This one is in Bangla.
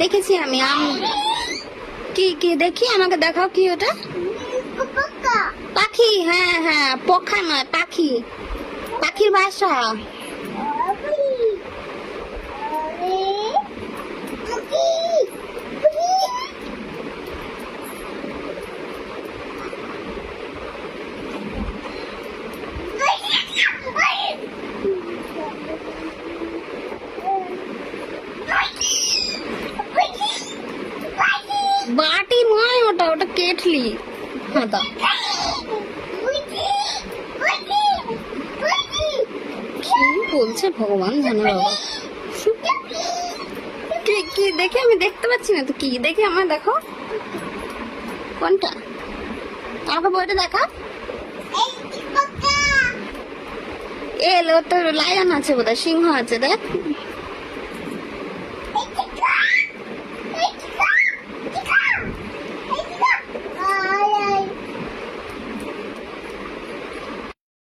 দেখেছি আমি কি কি দেখি, আমাকে দেখাও কি ওটা। পাখি, হ্যাঁ হ্যাঁ, পোকা নয় পাখি, পাখির বাসা। বাটি নয় ওটা, ওটা কেটলি। হ্যাঁ দাও। কি বলছে ভগবান জানে বাবা। কি কি দেখে, আমি দেখতে পাচ্ছি না তো, কি দেখে আমার দেখো কোনটা, আমাকে বইটা দেখা। এলো তো লায়ন আছে বোধহয়, সিংহ আছে দেখ।